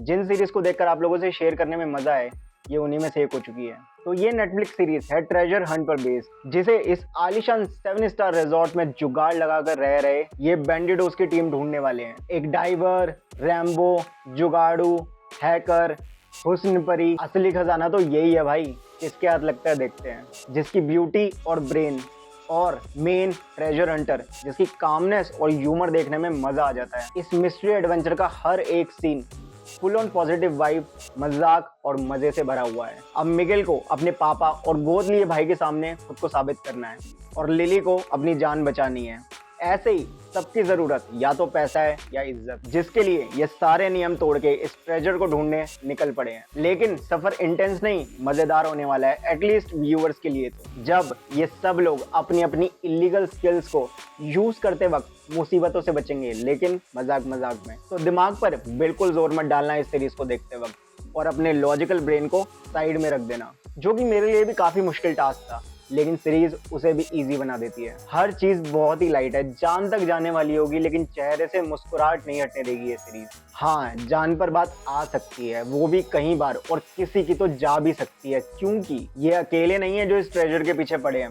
जिन series को देखकर आप लोगों से शेयर करने में मजा आए, ये उन्हीं में से एक हो चुकी है। तो ये नेटफ्लिक्स सीरीज है ट्रेजर हंट पर बेस्ड, जिसे इस आलीशान 7 स्टार रिजॉर्ट में जुगाड़ लगाकर रह रहे ये बैंडिडोस की टीम ढूंढने वाले हैं। एक डाइवर, रैम्बो, जुगाड़ू, हैकर, हुस्न परी, असली खजाना तो यही है भाई। किसके हाथ लगता है देखते हैं। जिसकी ब्यूटी और ब्रेन, और मेन ट्रेजर हंटर जिसकी कामनेस और ह्यूमर देखने में मजा आ जाता है। इस मिस्ट्री एडवेंचर का हर एक scene full on positive vibe, मजाक और मजे से भरा हुआ है। अब मिगेल को अपने पापा और गोद लिए भाई के सामने खुद को साबित करना है, और लिली को अपनी जान बचानी है। ऐसे ही सबकी जरूरत या तो पैसा है या इज्जत, जिसके लिए ये सारे नियम तोड़ के इस ट्रेजर को ढूंढने निकल पड़े हैं। लेकिन सफर इंटेंस नहीं, मजेदार होने वाला है, एटलीस्ट व्यूअर्स के लिए। तो जब ये सब लोग अपनी अपनी इलीगल स्किल्स को यूज करते वक्त मुसीबतों से बचेंगे, लेकिन मजाक मजाक में। तो दिमाग पर बिल्कुल जोर मत डालना इस सीरीज को देखते वक्त, और अपने लॉजिकल ब्रेन को साइड में रख देना, जो कि मेरे लिए भी काफी मुश्किल टास्क था, लेकिन सीरीज उसे भी इजी बना देती है। हर चीज बहुत ही लाइट है, जान तक जाने वाली होगी, लेकिन चेहरे से मुस्कुराहट नहीं हटने देगी ये सीरीज। हाँ, जान पर बात आ सकती है, वो भी कई बार, और किसी की तो जा भी सकती है, क्योंकि ये अकेले नहीं है जो इस ट्रेजर के पीछे पड़े हैं।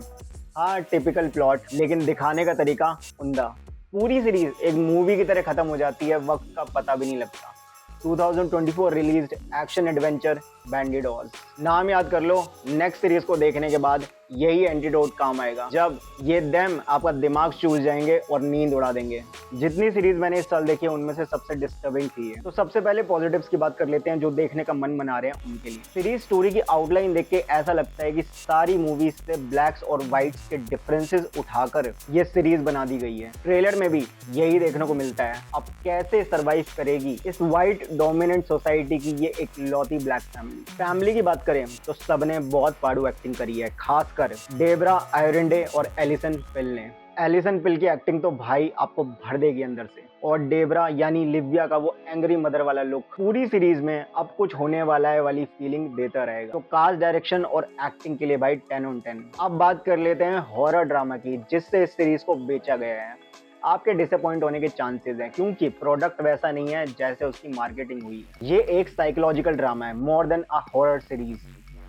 हाँ, टिपिकल प्लॉट, लेकिन दिखाने का तरीका उम्दा। पूरी सीरीज एक मूवी की तरह खत्म हो जाती है, वक्त का पता भी नहीं लगता। 2024 रिलीज्ड एक्शन एडवेंचर बैंडिडोस। नाम याद कर लो, नेक्स्ट सीरीज को देखने के बाद यही एंटीडोट काम आएगा, जब ये देम आपका दिमाग चूस जाएंगे और नींद उड़ा देंगे। जितनी सीरीज मैंने इस साल देखी है उनमें से सबसे डिस्टर्बिंग थी है। तो सबसे पहले पॉजिटिव्स की बात कर लेते हैं, जो देखने का मन बना रहे हैं उनके लिए। सीरीज स्टोरी की आउटलाइन देख के ऐसा लगता है कि सारी मूवीज से ब्लैक्स और व्हाइट्स के डिफरेंसेस उठाकर ये सीरीज बना दी गई है। ट्रेलर में भी यही देखने को मिलता है। अब कैसे सर्वाइव करेगी इस व्हाइट डोमिनेंट सोसाइटी की ये इकलौती ब्लैक फैमिली की बात करें तो सबने बहुत पाड़ू एक्टिंग करी है, खासकर डेब्रा आयरंडे और एलिसन पिल ने। एलिसन पिल की एक्टिंग तो भाई आपको भर देगी अंदर से, और डेब्रा यानी लिविया का वो एंग्री मदर वाला लुक पूरी सीरीज में अब कुछ होने वाला है वाली फीलिंग देता रहेगा। तो कास्ट, डायरेक्शन और एक्टिंग के लिए भाई 10 on 10। अब बात कर लेते हैं हॉरर ड्रामा की, जिससे इस सीरीज को बेचा गया है। आपके डिसअपॉइंट होने के चांसेस हैं, क्योंकि प्रोडक्ट वैसा नहीं है जैसे उसकी मार्केटिंग हुई है। ये एक साइकोलॉजिकल ड्रामा है, more than a horror series.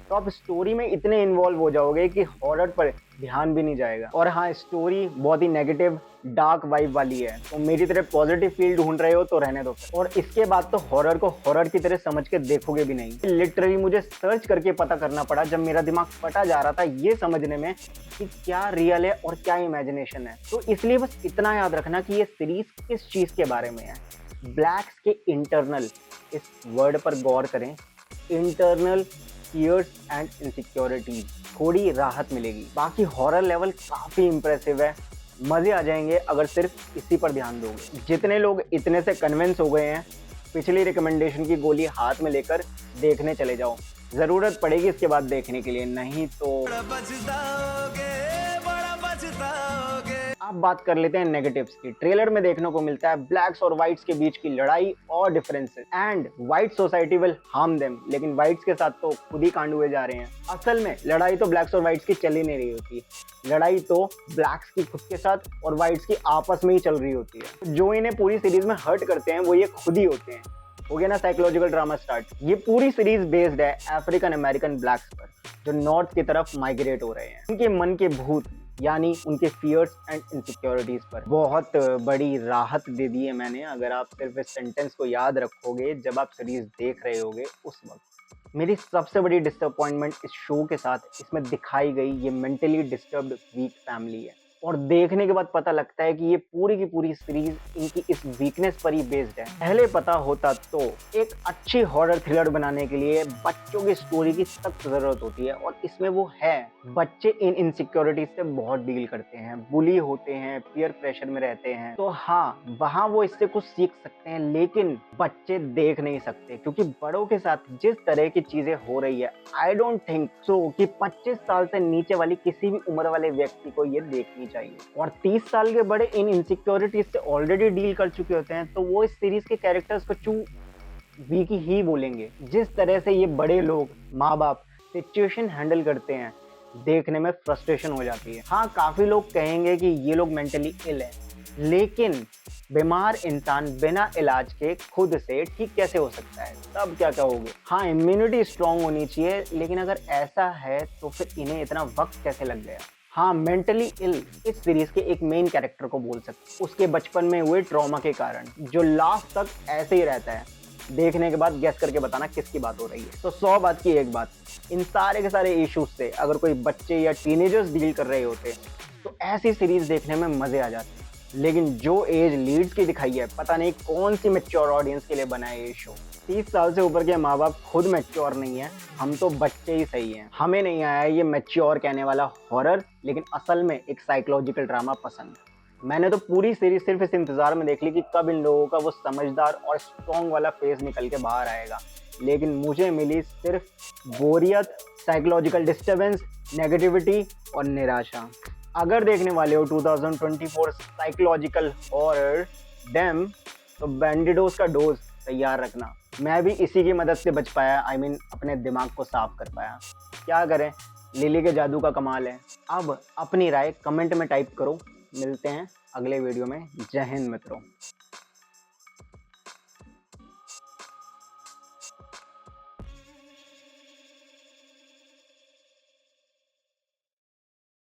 तो आप स्टोरी में इतने इन्वॉल्व हो जाओगे कि हॉरर पर ध्यान भी नहीं जाएगा। और हाँ, स्टोरी बहुत ही नेगेटिव डार्क वाइब वाली है, तो मेरी तरह पॉजिटिव फील ढूंढ रहे हो तो रहने दो। और इसके बाद तो हॉरर को हॉरर की तरह समझ के देखोगे भी नहीं। लिटरली मुझे सर्च करके पता करना पड़ा, जब मेरा दिमाग फटा जा रहा था ये समझने में कि क्या रियल है और क्या इमेजिनेशन है। तो इसलिए बस इतना याद रखना कि ये सीरीज किस चीज के बारे में है। ब्लैक्स के इंटरनल, इस वर्ड पर गौर करें, इंटरनल फियर्स एंड इनसिक्योरिटीज, थोड़ी राहत मिलेगी। बाकी हॉरर लेवल काफी इंप्रेसिव है, मजे आ जाएंगे अगर सिर्फ इसी पर ध्यान दोगे। जितने लोग इतने से कन्विंस हो गए हैं, पिछली रिकमेंडेशन की गोली हाथ में लेकर देखने चले जाओ। जरूरत पड़ेगी इसके बाद देखने के लिए, नहीं तो अब बात कर लेते हैं नेगेटिव्स की। ट्रेलर में देखने को मिलता है ब्लैक्स और व्हाइट्स के बीच की लड़ाई और differences, and white society will harm them, लेकिन व्हाइट्स के साथ तो खुद ही कांड हुए जा रहे हैं। असल में लड़ाई तो ब्लैक्स और व्हाइट्स की चल ही नहीं रही होती, लड़ाई तो ब्लैक्स की खुद के साथ और व्हाइट्स की आपस में ही चल रही होती है। जो इन्हें पूरी सीरीज में हर्ट करते हैं वो ये खुद ही होते हैं। हो गया ना साइकोलॉजिकल ड्रामा स्टार्ट। ये पूरी सीरीज बेस्ड है अफ्रीकन अमेरिकन ब्लैक्स पर, जो नॉर्थ की तरफ माइग्रेट हो रहे हैं। उनके मन के भूत यानी उनके फियर्स एंड इनसिक्योरिटीज पर। बहुत बड़ी राहत दे दी है मैंने, अगर आप सिर्फ इस सेंटेंस को याद रखोगे जब आप सीरीज देख रहे होगे उस वक्त। मेरी सबसे बड़ी डिसअपॉइंटमेंट इस शो के साथ इसमें दिखाई गई ये मेंटली डिस्टर्ब्ड वीक फैमिली है, और देखने के बाद पता लगता है कि ये पूरी की पूरी सीरीज इनकी इस वीकनेस पर ही बेस्ड है। पहले पता होता तो एक अच्छी हॉरर थ्रिलर बनाने के लिए बच्चों की स्टोरी की सख्त जरूरत होती है, और इसमें वो है। बच्चे इन इनसिक्योरिटीज से बहुत डील करते हैं, बुली होते हैं, पीयर प्रेशर में रहते हैं। तो हाँ, वहाँ वो इससे कुछ सीख सकते हैं, लेकिन बच्चे देख नहीं सकते, क्योंकि बड़ों के साथ जिस तरह की चीजें हो रही है, आई डोंट थिंक सो कि 25 साल से नीचे वाली किसी भी उम्र वाले व्यक्ति को ये देखनी चाहिए। और 30 साल के बड़े इन इनसिक्योरिटीज से ऑलरेडी डील कर चुके होते हैं, तो वो इस सीरीज के कैरेक्टर्स को चू वीक ही बोलेंगे। जिस तरह से ये बड़े लोग, माँ बाप सिचुएशन हैंडल करते हैं, देखने में फ्रस्ट्रेशन हो जाती है। हाँ, काफी लोग कहेंगे कि ये लोग मेंटली इल हैं, लेकिन बीमार इंसान बिना इलाज के खुद से ठीक कैसे हो सकता है? तब क्या कहोगे? हाँ, इम्यूनिटी स्ट्रांग होनी चाहिए, लेकिन अगर ऐसा है तो फिर इन्हें इतना वक्त कैसे लग गया? हाँ, मेंटली इल इस सीरीज के एक मेन कैरेक्टर को बोल सकते हैं, उसके बचपन में हुए ट्रॉमा के कारण, जो लास्ट तक ऐसे ही रहता है। देखने के बाद गैस करके बताना किसकी बात हो रही है। तो 100 बात की एक बात, इन सारे के सारे इश्यूज से अगर कोई बच्चे या टीनेजर्स डील कर रहे होते तो ऐसी सीरीज देखने में मजे आ जाते। लेकिन जो एज लीड्स की दिखाई है, पता नहीं कौन सी मैच्योर ऑडियंस के लिए बना है ये शो। 30 साल से ऊपर के माँ बाप खुद मैच्योर नहीं है, हम तो बच्चे ही सही हैं। हमें नहीं आया ये मैच्योर कहने वाला हॉरर, लेकिन असल में एक साइकोलॉजिकल ड्रामा पसंद। मैंने तो पूरी सीरीज सिर्फ इस इंतजार में देख ली कि कब इन लोगों का वो समझदार और स्ट्रॉन्ग वाला फेस निकल के बाहर आएगा, लेकिन मुझे मिली सिर्फ बोरियत, साइकोलॉजिकल डिस्टर्बेंस, नेगेटिविटी और निराशा। अगर देखने वाले हो 2024 साइकोलॉजिकल हॉरर डैम, तो बैंडिडोज का डोज तैयार रखना। मैं भी इसी की मदद से बच पाया, अपने दिमाग को साफ कर पाया। क्या करें, लिली के जादू का कमाल है। अब अपनी राय कमेंट में टाइप करो। मिलते हैं अगले वीडियो में। जय हिंद मित्रों।